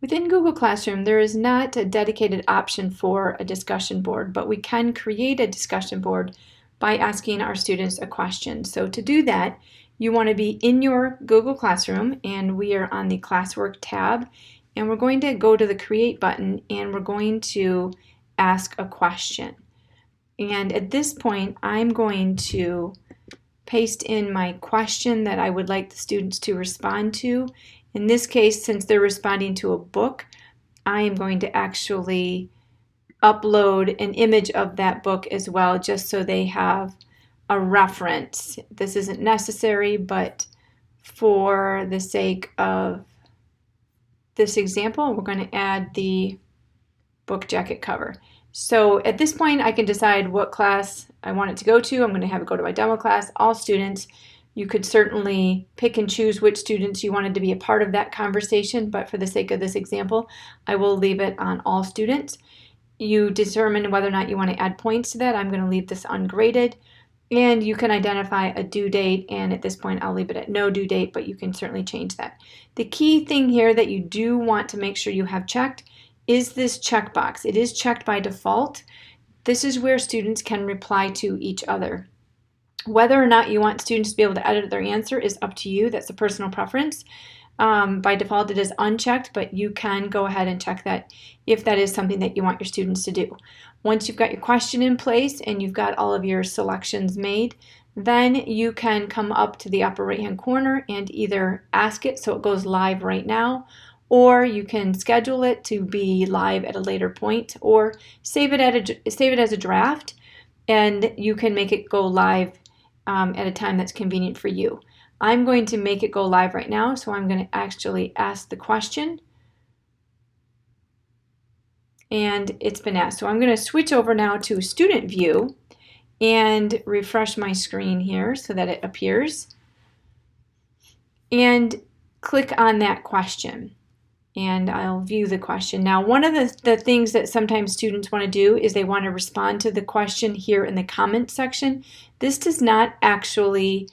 Within Google Classroom, there is not a dedicated option for a discussion board, but we can create a discussion board by asking our students a question. So to do that, you want to be in your Google Classroom, and we are on the Classwork tab, and we're going to go to the Create button, and we're going to ask a question. And at this point, I'm going to paste in my question that I would like the students to respond to. In this case, since they're responding to a book, I am going to actually upload an image of that book as well, just so they have a reference. This isn't necessary, but for the sake of this example, we're going to add the book jacket cover. So at this point, I can decide what class I want it to go to. I'm going to have it go to my demo class, all students. You could certainly pick and choose which students you wanted to be a part of that conversation, but for the sake of this example, I will leave it on all students. You determine whether or not you want to add points to that. I'm going to leave this ungraded, and you can identify a due date, and at this point I'll leave it at no due date, but you can certainly change that. The key thing here that you do want to make sure you have checked is this checkbox. It is checked by default. This is where students can reply to each other. Whether or not you want students to be able to edit their answer is up to you. That's a personal preference. By default, it is unchecked, but you can go ahead and check that if that is something that you want your students to do. Once you've got your question in place and you've got all of your selections made, then you can come up to the upper right-hand corner and either ask it so it goes live right now, or you can schedule it to be live at a later point, or save it as a draft, and you can make it go live at a time that's convenient for you. I'm going to make it go live right now, so I'm going to actually ask the question, and it's been asked. So I'm going to switch over now to student view and refresh my screen here so that it appears, and click on that question, and I'll view the question. Now, one of the things that sometimes students want to do is they want to respond to the question here in the comment section. This does not actually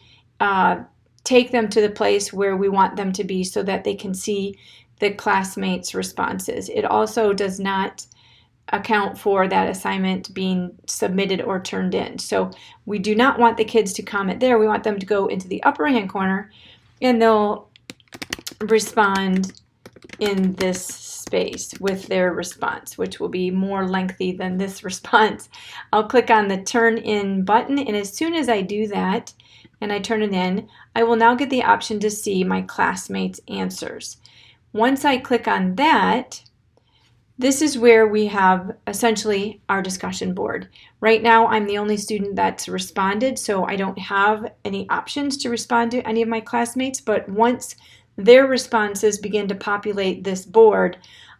take them to the place where we want them to be so that they can see the classmates' responses. It also does not account for that assignment being submitted or turned in. So we do not want the kids to comment there. We want them to go into the upper right-hand corner, and they'll respond in this space with their response, which will be more lengthy than this response. I'll click on the turn in button, and as soon as I do that and I turn it in, I will now get the option to see my classmates' answers. Once I click on that, this is where we have essentially our discussion board. Right now, I'm the only student that's responded, so I don't have any options to respond to any of my classmates, but once their responses begin to populate this board,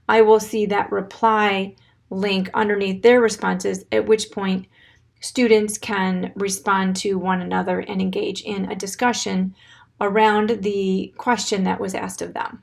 I will see that reply link underneath their responses, at which point students can respond to one another and engage in a discussion around the question that was asked of them.